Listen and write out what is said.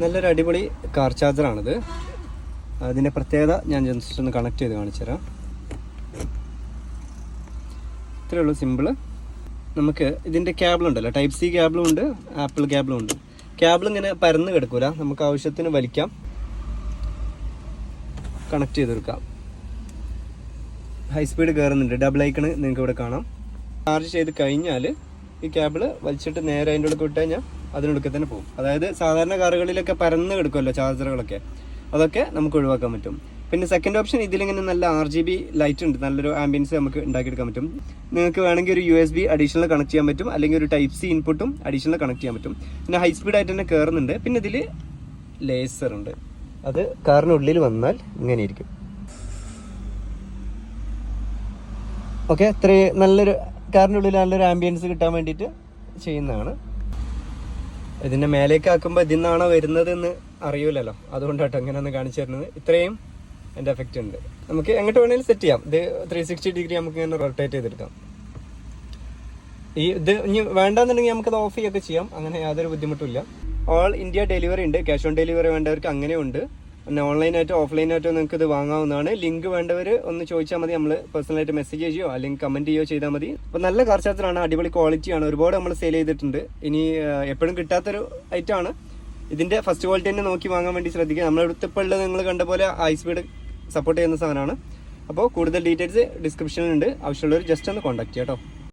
നല്ലൊരു അടിപൊളി കാർ ചാർജറാണിത്. അതിൻ്റെ പ്രത്യേകത ഞാൻ ജസ്റ്റ് ഒന്ന് കണക്ട് ചെയ്ത് കാണിച്ചു തരാം. ഇത്രയേ ഉള്ളൂ, സിമ്പിള്. നമുക്ക് ഇതിൻ്റെ കേബിൾ ഉണ്ടല്ലോ, ടൈപ്പ് സി കേബിളും ഉണ്ട്, ആപ്പിൾ കേബിളും ഉണ്ട്. കേബിൾ ഇങ്ങനെ പരന്ന് കിടക്കൂല, നമുക്ക് ആവശ്യത്തിന് വലിക്കാം, കണക്ട് ചെയ്തെടുക്കാം. ഹൈ സ്പീഡ് കയറുന്നുണ്ട്, ഡബിൾ ഐക്കണ് നിങ്ങൾക്ക് ഇവിടെ കാണാം. ചാർജ് ചെയ്ത് കഴിഞ്ഞാൽ ഈ കേബിൾ വലിച്ചിട്ട് നേരെ അതിൻ്റെ ഉള്ളിൽ വിട്ട് കഴിഞ്ഞാൽ അതിനുള്ളിൽ തന്നെ പോകും. അതായത് സാധാരണ കാറുകളിലൊക്കെ പരന്ന് കിടക്കുമല്ലോ ചാർജറുകളൊക്കെ, അതൊക്കെ നമുക്ക് ഒഴിവാക്കാൻ പറ്റും. പിന്നെ സെക്കൻഡ് ഓപ്ഷൻ, ഇതിലിങ്ങനെ നല്ല RGB ലൈറ്റ് ഉണ്ട്, നല്ലൊരു ആംബിയൻസ് നമുക്ക് ഉണ്ടാക്കിയെടുക്കാൻ പറ്റും. നിങ്ങൾക്ക് വേണമെങ്കിൽ ഒരു USB അഡീഷണൽ കണക്ട് ചെയ്യാൻ പറ്റും, അല്ലെങ്കിൽ ഒരു ടൈപ്പ് സി ഇൻപുട്ടും അഡീഷണൽ കണക്ട് ചെയ്യാൻ പറ്റും. പിന്നെ ഹൈ സ്പീഡ് ആയിട്ട് തന്നെ കയറുന്നുണ്ട്. പിന്നെ ഇതിൽ ലേസർ ഉണ്ട്, അത് കാറിനുള്ളിൽ വന്നാൽ ഇങ്ങനെ ഇരിക്കും. ഓക്കെ, ഇത്രയും നല്ലൊരു കാറിനുള്ളിൽ നല്ലൊരു ആംബിയൻസ് കിട്ടാൻ വേണ്ടിയിട്ട് ചെയ്യുന്നതാണ്. ഇതിൻ്റെ മേലേക്ക് ആക്കുമ്പോൾ ഇതിൽ നിന്നാണോ വരുന്നതെന്ന് അറിയില്ലല്ലോ, അതുകൊണ്ടാട്ടോ ഇങ്ങനെ ഒന്ന് കാണിച്ചു തരുന്നത്. ഇത്രയും എൻ്റെ എഫക്റ്റ് ഉണ്ട്. നമുക്ക് എങ്ങോട്ട് വേണമെങ്കിലും സെറ്റ് ചെയ്യാം. ഇത് 360 ഡിഗ്രി നമുക്ക് ഇങ്ങനെ റൊട്ടേറ്റ് ചെയ്തെടുക്കാം. ഇത് ഇനി വേണ്ടാന്നുണ്ടെങ്കിൽ നമുക്കത് ഓഫ് ചെയ്യുകയൊക്കെ ചെയ്യാം, അങ്ങനെ യാതൊരു ബുദ്ധിമുട്ടില്ല. ഓൾ ഇന്ത്യ ഡെലിവറി ഉണ്ട്, ക്യാഷ് ഓൺ ഡെലിവറി വേണ്ടവർക്ക് അങ്ങനെയുണ്ട്. പിന്നെ ഓൺലൈനായിട്ടോ ഓഫ്ലൈനായിട്ടോ നിങ്ങൾക്ക് ഇത് വാങ്ങാവുന്നതാണ്. ലിങ്ക് വേണ്ടവർ ഒന്ന് ചോദിച്ചാൽ മതി, നമ്മൾ പേഴ്സണലായിട്ട് മെസ്സേജ് ചെയ്യുകയോ അല്ലെങ്കിൽ കമൻറ്റ് ചെയ്യുകയോ ചെയ്താൽ മതി. അപ്പോൾ നല്ല കാർ ചാർജറാണ്, അടിപൊളി ക്വാളിറ്റിയാണ്, ഒരുപാട് നമ്മൾ സെയിൽ ചെയ്തിട്ടുണ്ട്. ഇനി എപ്പോഴും കിട്ടാത്തൊരു ഐറ്റമാണ്. ഇതിൻ്റെ ഫസ്റ്റ് ക്വാളിറ്റി തന്നെ നോക്കി വാങ്ങാൻ വേണ്ടി ശ്രദ്ധിക്കുക. നമ്മളെടുത്ത് ഇപ്പോൾ ഉള്ളത് നിങ്ങൾ കണ്ട പോലെ ഹൈ സ്പീഡ് സപ്പോർട്ട് ചെയ്യുന്ന സാധനമാണ്. അപ്പോൾ കൂടുതൽ ഡീറ്റെയിൽസ് ഡിസ്ക്രിപ്ഷനിലുണ്ട്, ആവശ്യമുള്ളവർ ജസ്റ്റ് ഒന്ന് കോൺടാക്ട് ചെയ്യാം കേട്ടോ.